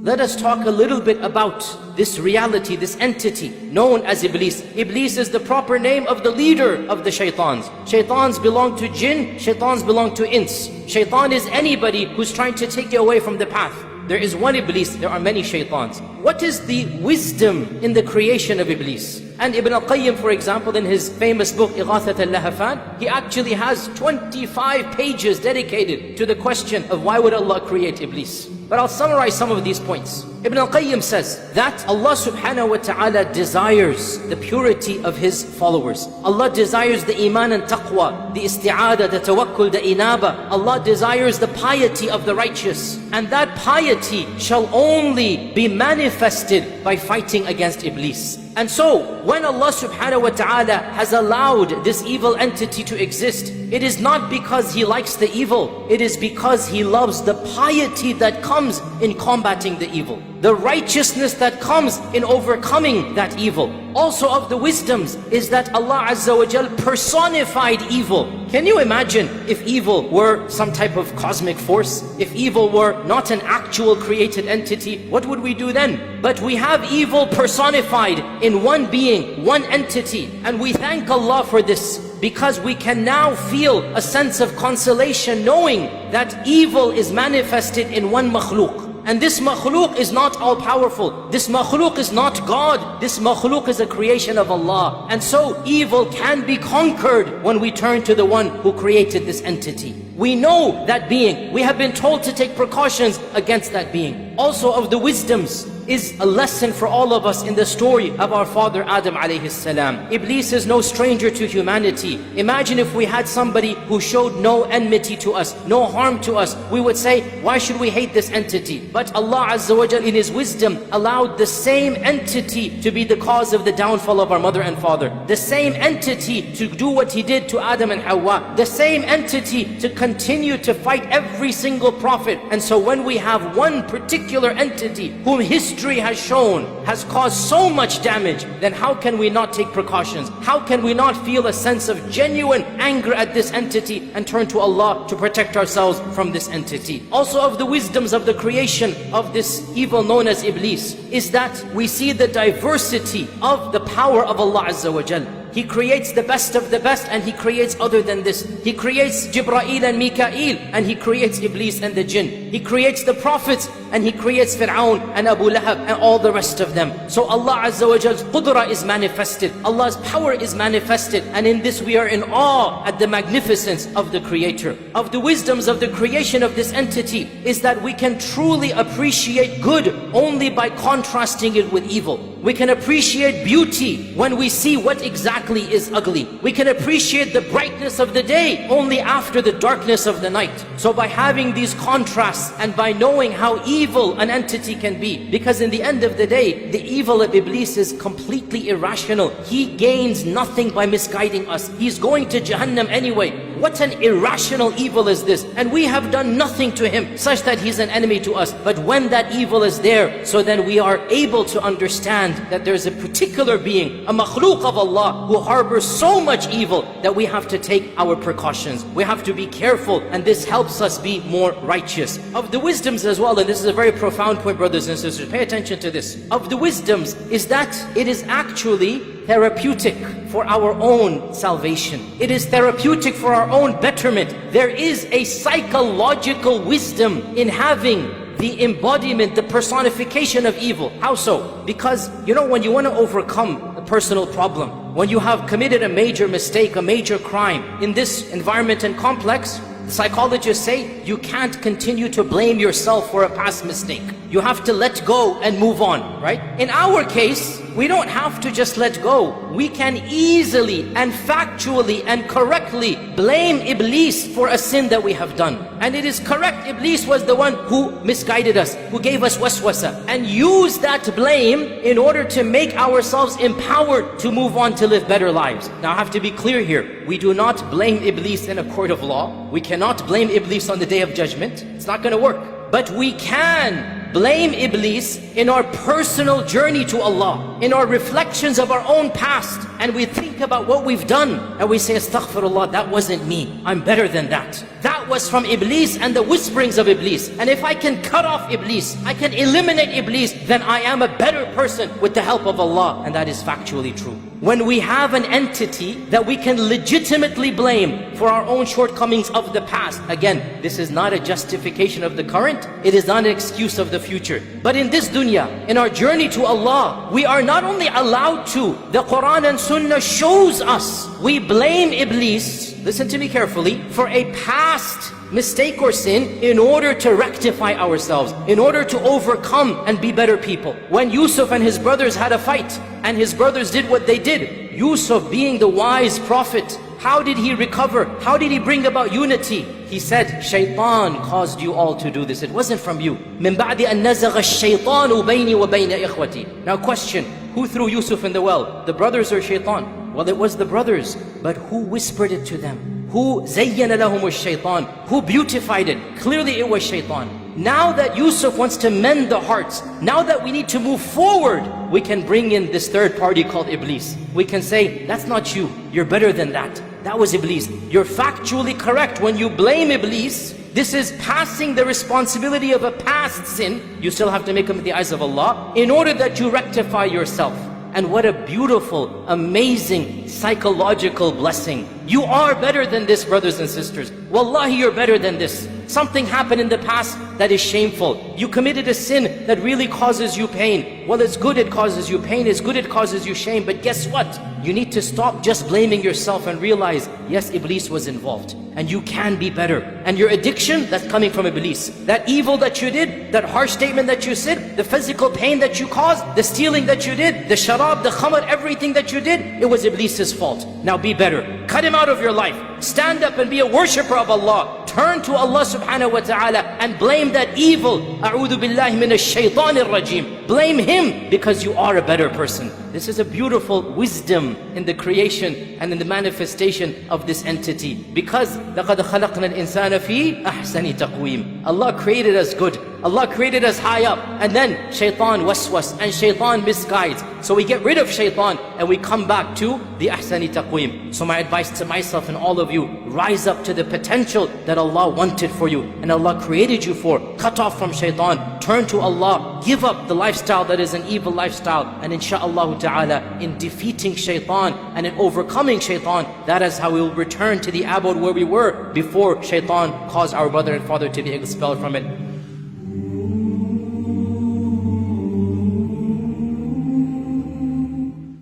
let us talk a little bit about this reality, this entity known as Iblis. Iblis is the proper name of the leader of the shaitans. Shaitans belong to jinn, shaitans belong to ins. Shaitan is anybody who's trying to take you away from the path. There is one Iblis, there are many shaitans. What is the wisdom in the creation of Iblis? And Ibn al-Qayyim, for example, in his famous book, Ighathat al-Lahafan, he actually has 25 pages dedicated to the question of why would Allah create Iblis. But I'll summarize some of these points. Ibn al-Qayyim says that Allah subhanahu wa ta'ala desires the purity of His followers. Allah desires the iman and taqwa, the isti'adah, the tawakkul, the inaba. Allah desires the piety of the righteous. And that piety shall only be manifested by fighting against Iblis. And so, when Allah subhanahu wa ta'ala has allowed this evil entity to exist, it is not because He likes the evil, it is because He loves the piety that comes in combating the evil, the righteousness that comes in overcoming that evil. Also of the wisdoms is that Allah Azza wa Jal personified evil. Can you imagine if evil were some type of cosmic force? If evil were not an actual created entity, what would we do then? But we have evil personified in one being, one entity. And we thank Allah for this, because we can now feel a sense of consolation knowing that evil is manifested in one makhluk. And this makhluk is not all-powerful. This makhluk is not God. This makhluk is a creation of Allah. And so evil can be conquered when we turn to the one who created this entity. We know that being. We have been told to take precautions against that being. Also of the wisdoms is a lesson for all of us in the story of our father Adam alayhi salam. Iblis is no stranger to humanity. Imagine if we had somebody who showed no enmity to us, no harm to us. We would say, why should we hate this entity? But Allah Azza wa Jal in His wisdom allowed the same entity to be the cause of the downfall of our mother and father. The same entity to do what He did to Adam and Hawa. The same entity to continue to fight every single prophet. And so when we have one particular entity whom history has shown has caused so much damage, then how can we not take precautions? How can we not feel a sense of genuine anger at this entity and turn to Allah to protect ourselves from this entity? Also of the wisdoms of the creation of this evil known as Iblis is that we see the diversity of the power of Allah Azza wa Jal. He creates the best of the best, and He creates other than this. He creates Jibreel and Mikael, and He creates Iblis and the jinn. He creates the prophets, and He creates Fir'aun and Abu Lahab and all the rest of them. So Allah Azza wa Jal's qudra is manifested. Allah's power is manifested. And in this we are in awe at the magnificence of the Creator. Of the wisdoms of the creation of this entity is that we can truly appreciate good only by contrasting it with evil. We can appreciate beauty when we see what exactly is ugly. We can appreciate the brightness of the day only after the darkness of the night. So by having these contrasts and by knowing how evil an entity can be, because in the end of the day, the evil of Iblis is completely irrational. He gains nothing by misguiding us. He's going to Jahannam anyway. What an irrational evil is this? And we have done nothing to him such that he's an enemy to us. But when that evil is there, so then we are able to understand that there's a particular being, a makhluk of Allah, who harbors so much evil that we have to take our precautions. We have to be careful, and this helps us be more righteous. Of the wisdoms as well, and this is a very profound point, brothers and sisters, pay attention to this. Of the wisdoms is that it is actually therapeutic for our own salvation. It is therapeutic for our own betterment. There is a psychological wisdom in having the embodiment, the personification of evil. How so? Because, you know, when you want to overcome a personal problem, when you have committed a major mistake, a major crime, in this environment and complex, psychologists say you can't continue to blame yourself for a past mistake. You have to let go and move on, right? In our case, we don't have to just let go. We can easily and factually and correctly blame Iblis for a sin that we have done. And it is correct, Iblis was the one who misguided us, who gave us waswasa, and use that blame in order to make ourselves empowered to move on to live better lives. Now I have to be clear here. We do not blame Iblis in a court of law. We cannot blame Iblis on the Day of Judgment. It's not going to work. But we can blame Iblis in our personal journey to Allah, in our reflections of our own past, and we think about what we've done, and we say, astaghfirullah, that wasn't me, I'm better than that. That That was from Iblis and the whisperings of Iblis. And if I can cut off Iblis, I can eliminate Iblis, then I am a better person with the help of Allah. And that is factually true. When we have an entity that we can legitimately blame for our own shortcomings of the past, again, this is not a justification of the current, it is not an excuse of the future. But in this dunya, in our journey to Allah, we are not only allowed to, the Quran and Sunnah shows us, we blame Iblis, listen to me carefully, for a past mistake or sin in order to rectify ourselves, in order to overcome and be better people. When Yusuf and his brothers had a fight, and his brothers did what they did, Yusuf being the wise prophet, how did he recover? How did he bring about unity? He said, Shaitan caused you all to do this. It wasn't from you. مِن بَعْدِ أَن نَزَغَ الشَّيْطَانُ بَيْنِي وَبَيْنَ إِخْوَتِي. Now question, who threw Yusuf in the well? The brothers or Shaitan? Well, it was the brothers. But who whispered it to them? Who زَيَّنَ لَهُمُ الشَّيْطَانِ? Who beautified it? Clearly it was Shaitan. Now that Yusuf wants to mend the hearts, now that we need to move forward, we can bring in this third party called Iblis. We can say, that's not you, you're better than that. That was Iblis. You're factually correct when you blame Iblis. This is passing the responsibility of a past sin. You still have to make them in the eyes of Allah in order that you rectify yourself. And what a beautiful, amazing, psychological blessing. You are better than this, brothers and sisters. Wallahi, you're better than this. Something happened in the past that is shameful. You committed a sin that really causes you pain. Well, it's good it causes you pain. It's good it causes you shame. But guess what? You need to stop just blaming yourself and realize, yes, Iblis was involved. And you can be better. And your addiction, that's coming from Iblis. That evil that you did, that harsh statement that you said, the physical pain that you caused, the stealing that you did, the sharab, the khamar, everything that you did, it was Iblis's fault. Now be better. Cut him out of your life. Stand up and be a worshipper of Allah. Turn to Allah subhanahu wa ta'ala and blame that evil. A'udhu billahi minash shaitanir rajim. Blame him because you are a better person. This is a beautiful wisdom in the creation and in the manifestation of this entity. Because لَقَدْ خَلَقْنَا الْإِنسَانَ فِي أَحْسَنِ تَقْوِيمٍ. Allah created us good. Allah created us high up. And then shaitan waswas and shaitan misguides. So we get rid of shaitan and we come back to the ahsani taqweem. So my advice to myself and all of you, rise up to the potential that Allah wanted for you and Allah created you for. Cut off from shaitan. Turn to Allah. Give up the lifestyle that is an evil lifestyle. And inshaAllah ta'ala, in defeating shaitan and in overcoming shaitan, that is how we will return to the abode where we were before shaitan caused our mother and father to be expelled from it.